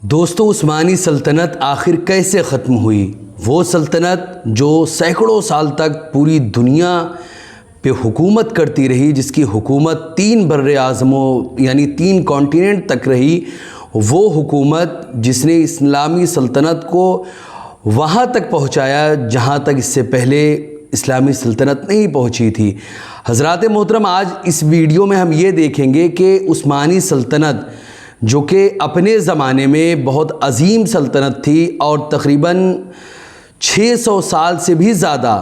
دوستو، عثمانی سلطنت آخر کیسے ختم ہوئی؟ وہ سلطنت جو سینکڑوں سال تک پوری دنیا پہ حکومت کرتی رہی، جس کی حکومت 3 بر اعظموں یعنی 3 کانٹیننٹ تک رہی، وہ حکومت جس نے اسلامی سلطنت کو وہاں تک پہنچایا جہاں تک اس سے پہلے اسلامی سلطنت نہیں پہنچی تھی۔ حضرات محترم، آج اس ویڈیو میں ہم یہ دیکھیں گے کہ عثمانی سلطنت جو کہ اپنے زمانے میں بہت عظیم سلطنت تھی اور تقریباً 600 سال سے بھی زیادہ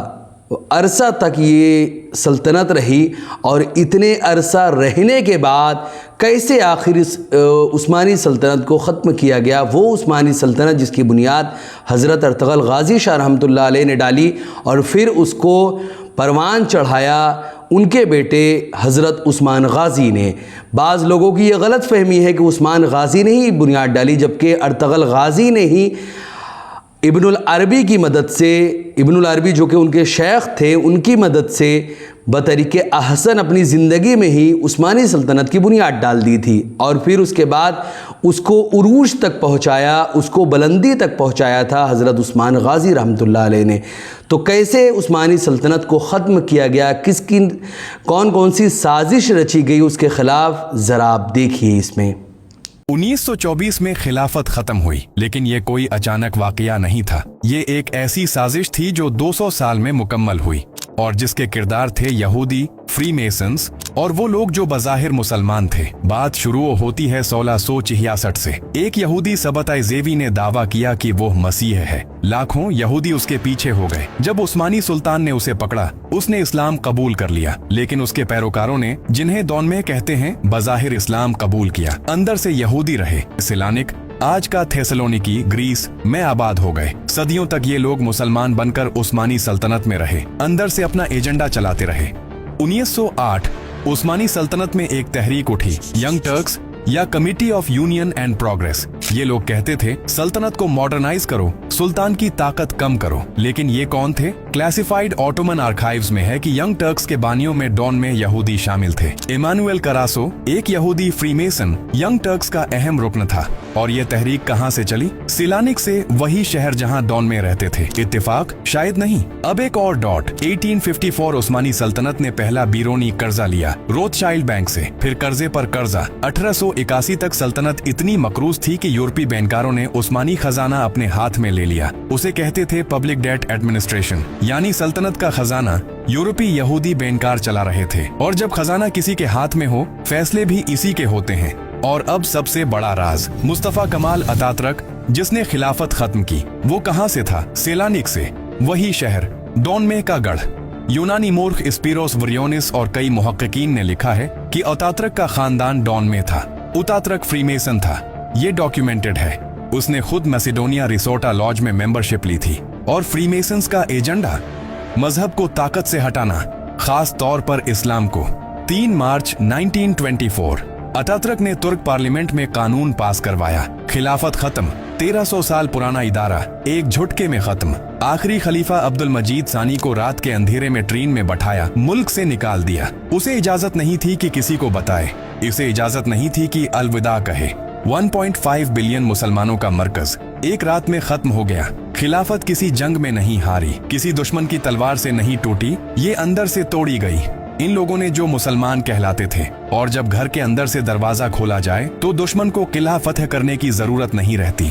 عرصہ تک یہ سلطنت رہی، اور اتنے عرصہ رہنے کے بعد کیسے آخر اس عثمانی سلطنت کو ختم کیا گیا۔ وہ عثمانی سلطنت جس کی بنیاد حضرت ارطغرل غازی شاہ رحمۃ اللہ علیہ نے ڈالی، اور پھر اس کو پروان چڑھایا ان کے بیٹے حضرت عثمان غازی نے۔ بعض لوگوں کی یہ غلط فہمی ہے کہ عثمان غازی نے ہی بنیاد ڈالی، جبکہ ارطغرل غازی نے ہی ابن العربی کی مدد سے، ابن العربی جو کہ ان کے شیخ تھے، ان کی مدد سے بطریق احسن اپنی زندگی میں ہی عثمانی سلطنت کی بنیاد ڈال دی تھی، اور پھر اس کے بعد اس کو عروج تک پہنچایا، اس کو بلندی تک پہنچایا تھا حضرت عثمان غازی رحمۃ اللہ علیہ نے۔ تو کیسے عثمانی سلطنت کو ختم کیا گیا، کون سی سازش رچی گئی اس کے خلاف، ذرا آپ دیکھیے اس میں۔ 1924 میں خلافت ختم ہوئی، لیکن یہ کوئی اچانک واقعہ نہیں تھا۔ یہ ایک ایسی سازش تھی جو 200 سال میں مکمل ہوئی، اور جس کے کردار تھے یہودی، فری میسنز اور وہ لوگ جو بظاہر مسلمان تھے۔ بات شروع ہوتی ہے 1666 سے۔ ایک یہودی سبتۂ زیوی نے دعویٰ کیا کہ وہ مسیح ہے۔ لاکھوں یہودی اس کے پیچھے ہو گئے۔ جب عثمانی سلطان نے اسے پکڑا، اس نے اسلام قبول کر لیا، لیکن اس کے پیروکاروں نے، جنہیں دونمے کہتے ہیں، بظاہر اسلام قبول کیا، اندر سے یہودی رہے۔ سیلانک، آج کا تھیسلونیکی، گریس میں آباد ہو گئے۔ صدیوں تک یہ لوگ مسلمان بن کر عثمانی سلطنت میں رہے، اندر سے اپنا ایجنڈا چلاتے رہے۔ 1908 عثمانی سلطنت میں ایک تحریک اٹھی، ینگ ٹرکس یا committee of union and progress. یہ لوگ کہتے تھے سلطنت کو ماڈرنائز کرو، سلطان کی طاقت کم کرو۔ لیکن یہ کون تھے؟ کلاسیفائیڈ آٹومن آرکائیوز میں ہے کہ ینگ ٹرکس کے بانیوں میں ڈون میں یہودی شامل تھے۔ ایمانوئل کراسو، ایک یہودی فری میسن، ینگ ٹرکس کا اہم رکن تھا۔ اور یہ تحریک کہاں سے چلی؟ سیلانک سے، وہی شہر جہاں ڈون میں رہتے تھے۔ اتفاق؟ شاید نہیں۔ اب ایک اور ڈاٹ۔ 1854 عثمانی سلطنت نے پہلا بیرونی قرضہ لیا، روتھ شائلڈ بینک سے، پھر قرضے پر قرضہ۔ 1881 تک سلطنت اتنی مقروض تھی کہ یورپی بینکاروں نے عثمانی خزانہ اپنے ہاتھ میں لے لیا۔ اسے کہتے تھے پبلک ڈیٹ ایڈمنسٹریشن، یعنی سلطنت کا خزانہ یورپی یہودی بینکار چلا رہے تھے، اور جب خزانہ کسی کے ہاتھ میں ہو، فیصلے بھی اسی کے ہوتے ہیں۔ اور اب سب سے بڑا راز، مصطفیٰ کمال اتاترک جس نے خلافت ختم کی، وہ کہاں سے تھا؟ سیلانک سے، وہی شہر، ڈون میں کا گڑھ۔ یونانی مورخ اسپیروس وریونس اور کئی محققین نے لکھا ہے کہ اتاترک کا خاندان ڈون میں تھا۔ اتاترک فری میسن تھا، یہ ڈاکیومنٹڈ ہے۔ اس نے خود میسیڈونیا ریسورٹا لاج میں ممبرشپ لی تھی، اور فری میسنز کا ایجنڈا مذہب کو طاقت سے ہٹانا، خاص طور پر اسلام کو۔ 3 مارچ 1924 اتاترک نے ترک پارلیمنٹ میں قانون پاس کروایا، خلافت ختم۔ 1300 سال پرانا ادارہ ایک جھٹکے میں ختم۔ آخری خلیفہ عبد المجید ثانی کو رات کے اندھیرے میں ٹرین میں بٹھایا، ملک سے نکال دیا۔ اسے اجازت نہیں تھی کہ کسی کو بتائے، اسے اجازت نہیں تھی کہ الوداع کہے۔ 1.5 بلین مسلمانوں کا مرکز ایک رات میں ختم ہو گیا۔ خلافت کسی جنگ میں نہیں ہاری، کسی دشمن کی تلوار سے نہیں ٹوٹی، یہ اندر سے توڑی گئی۔ ان لوگوں نے جو مسلمان کہلاتے تھے، اور جب گھر کے اندر سے دروازہ کھولا جائے تو دشمن کو قلعہ فتح کرنے کی ضرورت نہیں رہتی۔